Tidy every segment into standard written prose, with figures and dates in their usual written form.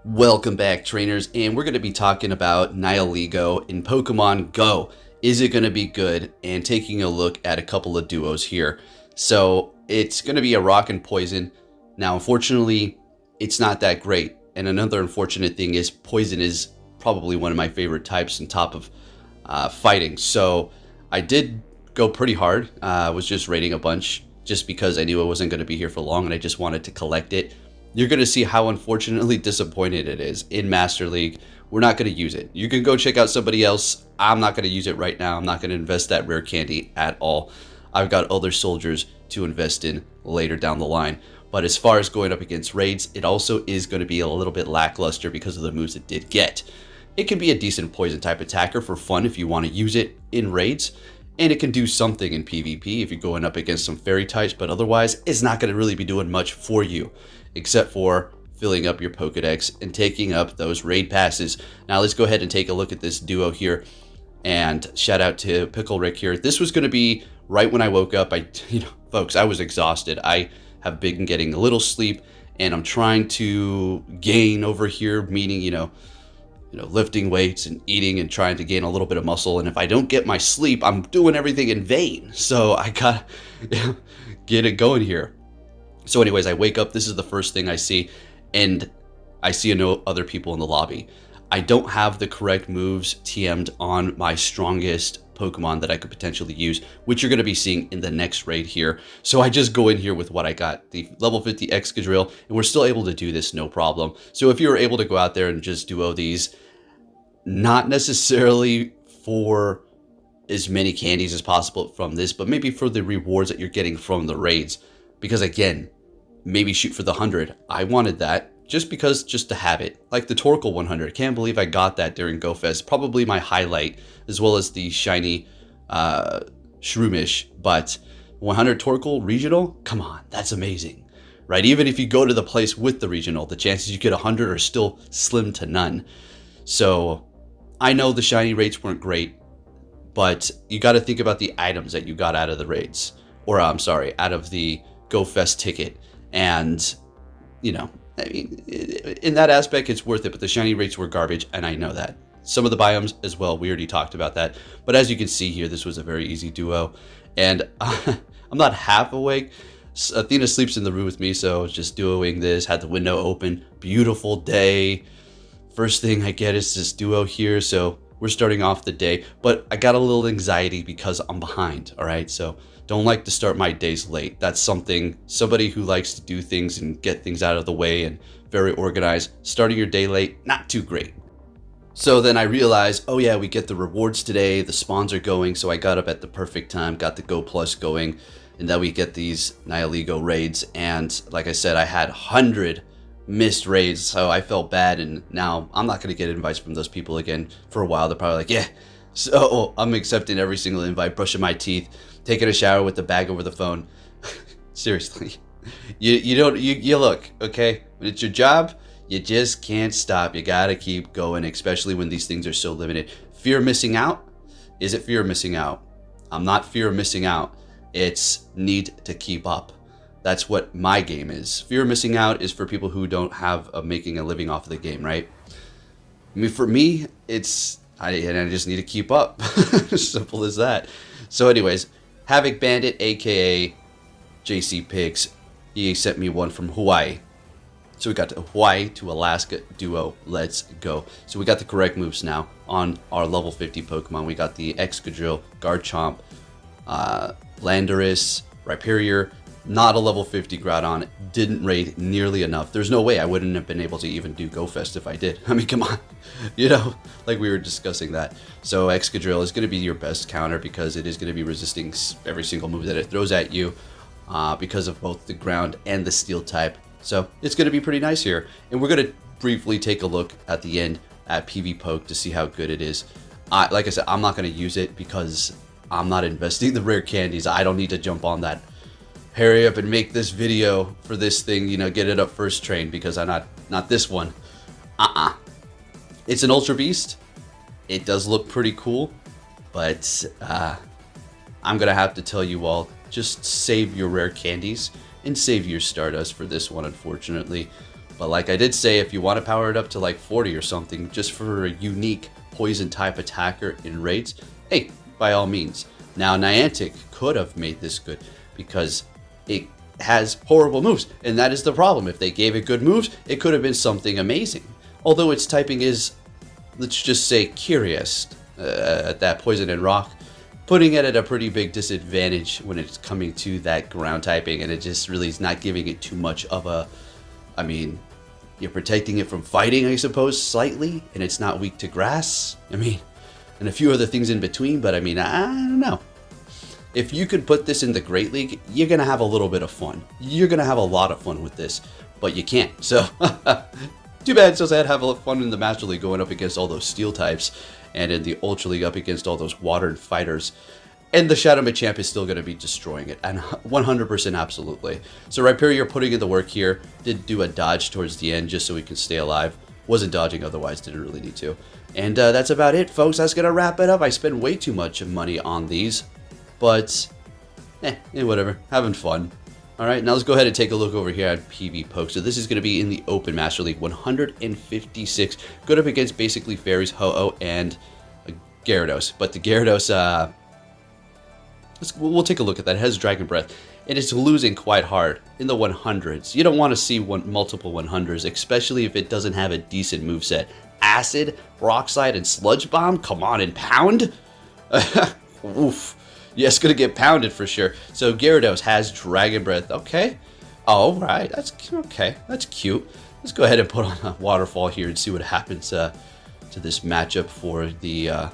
Welcome back, trainers, and we're going to be talking about Nihilego in Pokemon Go. Is it going to be good? And taking a look at a couple of duos here. So it's going to be a rock and poison. Now, unfortunately, it's not that great. And another unfortunate thing is poison is probably one of my favorite types on top of fighting. So I did go pretty hard. I was just raiding a bunch just because I knew I wasn't going to be here for long and I just wanted to collect it. You're going to see how unfortunately disappointed it is in Master League. We're not going to use it. You can go check out somebody else. I'm not going to use it right now. I'm not going to invest that rare candy at all. I've got other soldiers to invest in later down the line. But as far as going up against raids, it also is going to be a little bit lackluster because of the moves it did get. It can be a decent poison type attacker for fun if you want to use it in raids. And it can do something in PvP if you're going up against some fairy types, but otherwise it's not going to really be doing much for you, except for filling up your Pokedex and taking up those raid passes. Now let's go ahead and take a look at this duo here. And shout out to Pickle Rick here. This was going to be right when I woke up. Folks, I was exhausted. I have been getting a little sleep, and I'm trying to gain over here, meaning, lifting weights and eating and trying to gain a little bit of muscle. And if I don't get my sleep, I'm doing everything in vain. So I gotta get it going here. So anyways, I wake up. This is the first thing I see, and I see no other people in the lobby. I don't have the correct moves TM'd on my strongest Pokemon that I could potentially use, which you're going to be seeing in the next raid here. So I just go in here with what I got, the level 50 Excadrill, and we're still able to do this no problem. So if you were able to go out there and just duo these, not necessarily for as many candies as possible from this, but maybe for the rewards that you're getting from the raids. Because again, maybe shoot for the 100. I wanted that just to have it. Like the Torkoal 100. Can't believe I got that during GoFest. Probably my highlight, as well as the shiny Shroomish. But 100 Torkoal regional? Come on, that's amazing. Right? Even if you go to the place with the regional, the chances you get 100 are still slim to none. So I know the shiny rates weren't great, but you got to think about the items that you got out of the raids. Or I'm sorry, out of the GoFest ticket. And, in that aspect, it's worth it, but the shiny rates were garbage, and I know that. Some of the biomes as well, we already talked about that. But as you can see here, this was a very easy duo. And I'm not half awake. Athena sleeps in the room with me, so just duoing this, had the window open. Beautiful day. First thing I get is this duo here, so we're starting off the day. But I got a little anxiety because I'm behind, all right? So don't like to start my days late. That's somebody who likes to do things and get things out of the way and very organized. Starting your day late, not too great. So then I realized, oh yeah, we get the rewards today. The spawns are going, so I got up at the perfect time, got the Go Plus going, and then we get these Nihilego raids. And like I said, I had 100 missed raids, so I felt bad, and now I'm not going to get invites from those people again for a while. They're probably like, yeah. So I'm accepting every single invite, brushing my teeth, taking a shower with the bag over the phone. Seriously, you look, okay? When it's your job, you just can't stop. You gotta keep going, especially when these things are so limited. Fear of missing out? Is it fear of missing out? I'm not fear of missing out. It's need to keep up. That's what my game is. Fear of missing out is for people who don't have making a living off of the game, right? I mean, for me, I just need to keep up. Simple as that. So anyways, Havoc Bandit, aka JC Pigs, he sent me one from Hawaii. So we got the Hawaii to Alaska duo. Let's go. So we got the correct moves now on our level 50 Pokemon. We got the Excadrill, Garchomp, Landorus, Rhyperior. Not a level 50 Groudon. Didn't raid nearly enough. There's no way I wouldn't have been able to even do GoFest if I did. I mean, come on. Like we were discussing that. So Excadrill is going to be your best counter because it is going to be resisting every single move that it throws at you because of both the ground and the steel type. So it's going to be pretty nice here. And we're going to briefly take a look at the end at PV Poke to see how good it is. Like I said, I'm not going to use it because I'm not investing the rare candies. I don't need to jump on that. Hurry up and make this video for this thing, get it up first train because I'm not this one. It's an Ultra Beast. It does look pretty cool, but I'm gonna have to tell you all, just save your rare candies and save your Stardust for this one, unfortunately. But like I did say, if you want to power it up to like 40 or something, just for a unique poison type attacker in raids, hey, by all means. Now Niantic could have made this good because it has horrible moves, and that is the problem. If they gave it good moves, it could have been something amazing. Although its typing is, let's just say, curious at that poison and rock, putting it at a pretty big disadvantage when it's coming to that ground typing, and it just really is not giving it too much of a, I mean, you're protecting it from fighting, I suppose, slightly, and it's not weak to grass. I mean, and a few other things in between, but I mean, I don't know. If you could put this in the Great League, you're going to have a little bit of fun. You're going to have a lot of fun with this, but you can't. So, too bad. So sad. Have a lot of fun in the Master League going up against all those steel types, and in the Ultra League up against all those water fighters. And the Shadow Machamp is still going to be destroying it, and 100% absolutely. So Rhyperior, you're putting in the work here. Did do a dodge towards the end just so we can stay alive. Wasn't dodging otherwise, didn't really need to. And that's about it, folks. That's going to wrap it up. I spent way too much money on these, but whatever. Having fun. All right, now let's go ahead and take a look over here at PV Poke. So this is going to be in the Open Master League, 156. Good up against basically Fairies, Ho-Oh, and Gyarados. But the Gyarados, we'll take a look at that. It has Dragon Breath, and it's losing quite hard in the 100s. You don't want to see multiple 100s, especially if it doesn't have a decent moveset. Acid, Rock Slide, and Sludge Bomb? Come on, and Pound? Oof. Yeah, it's going to get pounded for sure. So Gyarados has Dragon Breath. Okay. All right. That's okay. That's cute. Let's go ahead and put on a Waterfall here and see what happens to this matchup for the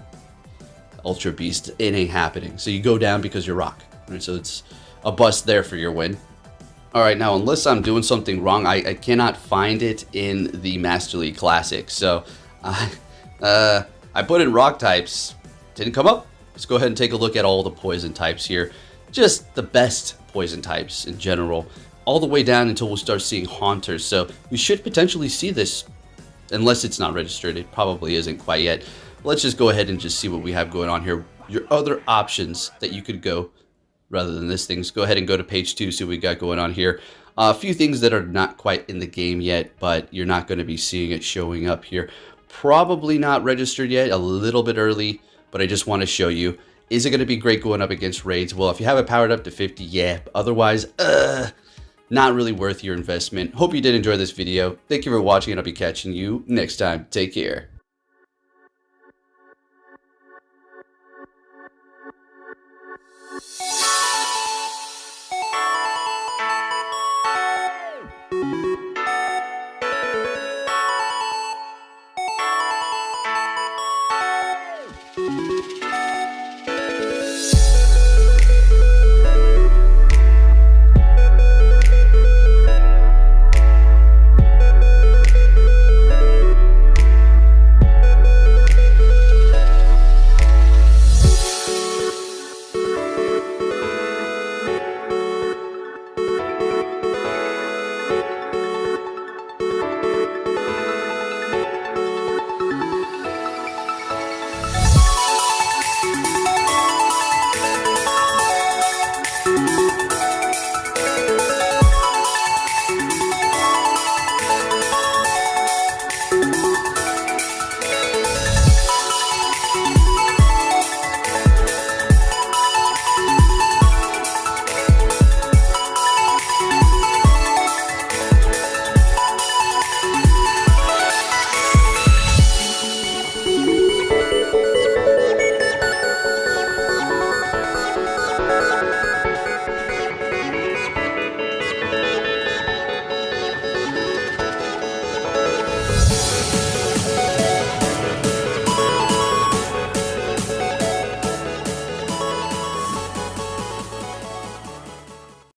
Ultra Beast. It ain't happening. So you go down because you're Rock. Right? So it's a bust there for your win. All right. Now, unless I'm doing something wrong, I cannot find it in the Master League Classic. So I put in Rock types. Didn't come up. Let's go ahead and take a look at all the poison types here. Just the best poison types in general, all the way down until we start seeing Haunters. So we should potentially see this, unless it's not registered. It probably isn't quite yet. Let's just go ahead and just see what we have going on here. Your other options that you could go, rather than this thing, go ahead and go to page 2, see what we got going on here. A few things that are not quite in the game yet, but you're not going to be seeing it showing up here. Probably not registered yet, a little bit early. But I just want to show you, is it going to be great going up against raids? Well, if you have it powered up to 50, yeah. Otherwise, not really worth your investment. Hope you did enjoy this video. Thank you for watching, and I'll be catching you next time. Take care.